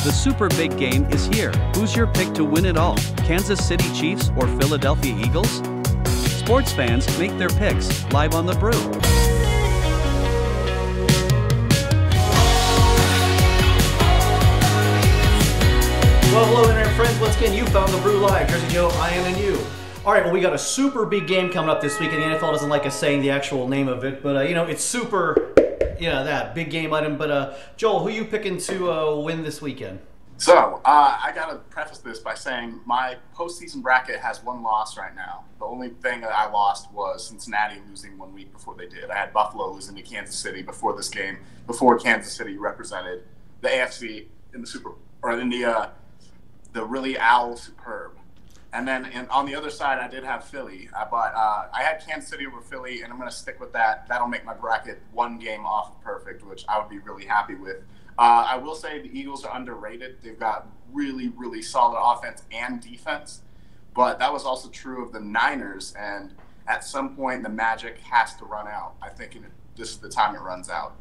The super big game is here. Who's your pick to win it all? Kansas City Chiefs or Philadelphia Eagles? Sports fans make their picks live on the Brew. Well, hello internet friends. Once again, you found the Brew Live. Jersey Joe, I am and you. All right, well, we got a super big game coming up this week, and the NFL doesn't like us saying the actual name of it, but, it's super, that big game item. But, Joel, who are you picking to win this weekend? So, I got to preface this by saying my postseason bracket has one loss right now. The only thing that I lost was Cincinnati losing 1 week before they did. I had Buffalo losing to Kansas City before this game, before Kansas City represented the AFC in the really owl superb. And then on the other side, I did have Philly. I had Kansas City over Philly, and I'm going to stick with that. That'll make my bracket one game off of perfect, which I would be really happy with. I will say the Eagles are underrated. They've got really, really solid offense and defense. But that was also true of the Niners, and at some point the magic has to run out. I think this is the time it runs out.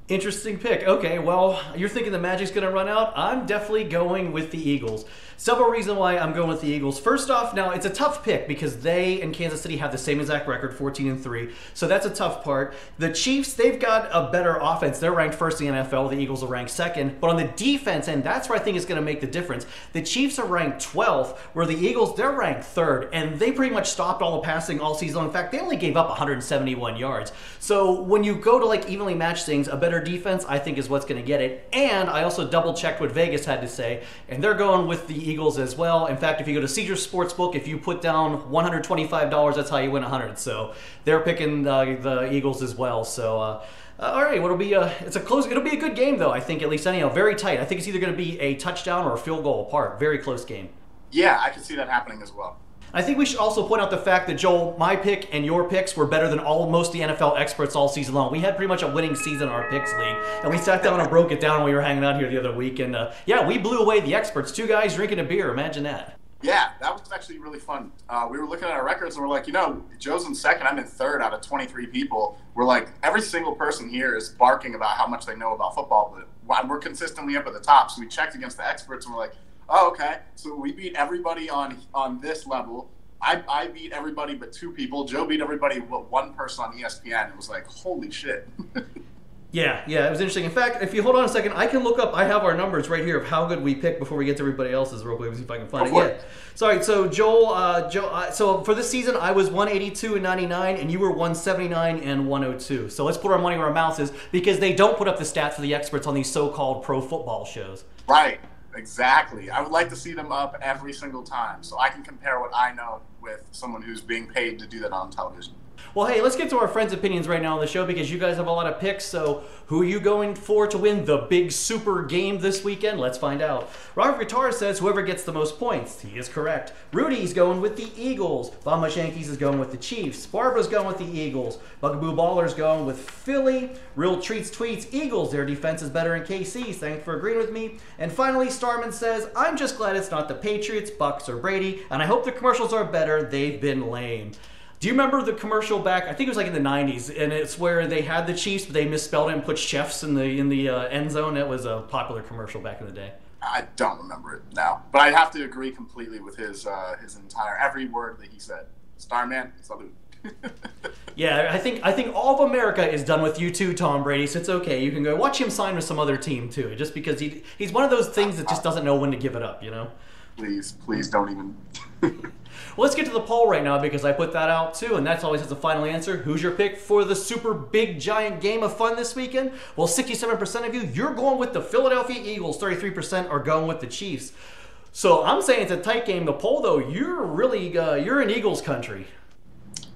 Interesting pick. Okay, well, you're thinking the Magic's going to run out. I'm definitely going with the Eagles. Several reasons why I'm going with the Eagles. First off, now it's a tough pick because they and Kansas City have the same exact record, 14-3. So that's a tough part. The Chiefs, they've got a better offense. They're ranked first in the NFL. The Eagles are ranked second. But on the defense end, that's where I think it's going to make the difference. The Chiefs are ranked 12th, where the Eagles, they're ranked third. And they pretty much stopped all the passing all season. In fact, they only gave up 171 yards. So when you go to evenly match things, a better defense, I think, is what's going to get it. And I also double-checked what Vegas had to say, and they're going with the Eagles as well. In fact, if you go to Caesars Sportsbook, if you put down $125, that's how you win 100. So they're picking the Eagles as well. So all right, it'll be a good game though. I think, at least anyhow, very tight. I think it's either going to be a touchdown or a field goal apart. Very close game. Yeah, I can see that happening as well. I think we should also point out the fact that, Joel, my pick and your picks were better than most of the NFL experts all season long. We had pretty much a winning season in our picks league, and we sat down and broke it down when we were hanging out here the other week. And we blew away the experts. 2 guys drinking a beer. Imagine that. Yeah, that was actually really fun. We were looking at our records and we're like, Joe's in second, I'm in third out of 23 people. We're like, every single person here is barking about how much they know about football, but we're consistently up at the top. So we checked against the experts and we're like, oh, okay. So we beat everybody on this level. I beat everybody but 2 people. Joe beat everybody but 1 person on ESPN. It was like, holy shit. Yeah, it was interesting. In fact, if you hold on a second, I can look up. I have our numbers right here of how good we picked before we get to everybody else's real quick. Let's see if I can find it. Yeah. Sorry. So Joel, so for this season, I was 182-99, and you were 179-102. So let's put our money where our mouth is, because they don't put up the stats for the experts on these so-called pro football shows. Right. Exactly. I would like to see them up every single time so I can compare what I know with someone who's being paid to do that on television. Well, hey, let's get to our friends' opinions right now on the show, because you guys have a lot of picks. So who are you going for to win the big super game this weekend? Let's find out. Robert Guitar says whoever gets the most points. He is correct. Rudy's going with the Eagles. Bombas Yankees is going with the Chiefs. Barbara's going with the Eagles. Bugaboo Baller's going with Philly. Real Treats tweets Eagles. Their defense is better in KC. Thanks for agreeing with me. And finally, Starman says, I'm just glad it's not the Patriots, Bucks, or Brady, and I hope the commercials are better. They've been lame. Do you remember the commercial back, I think it was in the 90s, and it's where they had the Chiefs, but they misspelled it and put chefs in the end zone? That was a popular commercial back in the day. I don't remember it now, but I have to agree completely with his entire, every word that he said. Starman, salute. Yeah, I think all of America is done with you too, Tom Brady, so it's okay. You can go watch him sign with some other team too, just because he's one of those things that just doesn't know when to give it up, Please don't even. Well, let's get to the poll right now, because I put that out too, and that's always has a final answer. Who's your pick for the super big giant game of fun this weekend? Well, 67% of you're going with the Philadelphia Eagles. 33% are going with the Chiefs. So I'm saying it's a tight game. The poll, though, you're in Eagles country.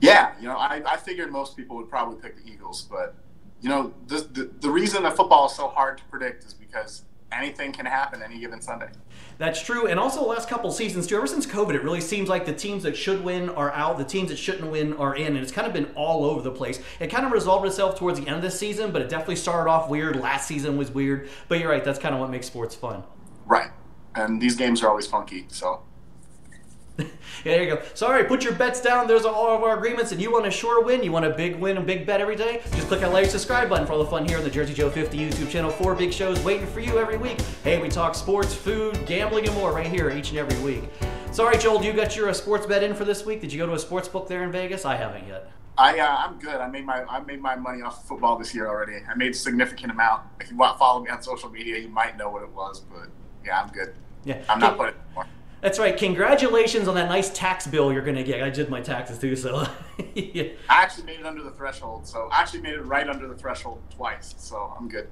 Yeah, I figured most people would probably pick the Eagles, but the reason that football is so hard to predict is because anything can happen any given Sunday. That's true, and also the last couple seasons too. Ever since COVID, it really seems like the teams that should win are out, the teams that shouldn't win are in, and it's kind of been all over the place. It kind of resolved itself towards the end of this season, but it definitely started off weird. Last season was weird, but you're right, that's kind of what makes sports fun. Right, and these games are always funky, so. Yeah, there you go. Sorry, put your bets down. Those are all of our agreements, and you want a sure win, you want a big win, a big bet every day, just click on the like, subscribe button for all the fun here on the Jersey Joe 50 YouTube channel. 4 big shows waiting for you every week. Hey, we talk sports, food, gambling, and more right here each and every week. Sorry, Joel, you got your sports bet in for this week? Did you go to a sports book there in Vegas? I haven't yet. I'm good. I made my money off of football this year already. I made a significant amount. If you want to follow me on social media, you might know what it was, but yeah, I'm good. Yeah, I'm not putting it anymore. That's right. Congratulations on that nice tax bill you're going to get. I did my taxes too, so. Yeah. I actually made it under the threshold, so I actually made it right under the threshold twice, so I'm good.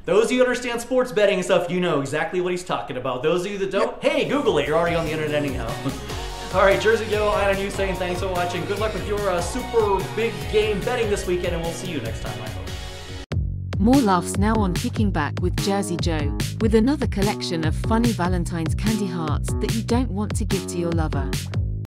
Those of you who understand sports betting and stuff, you know exactly what he's talking about. Those of you that don't, hey, Google it. You're already on the internet anyhow. All right, Jersey Joe, I on you saying thanks for watching. Good luck with your super big game betting this weekend, and we'll see you next time, I hope. More laughs now on Kicking Back with Jersey Joe, with another collection of funny Valentine's candy hearts that you don't want to give to your lover.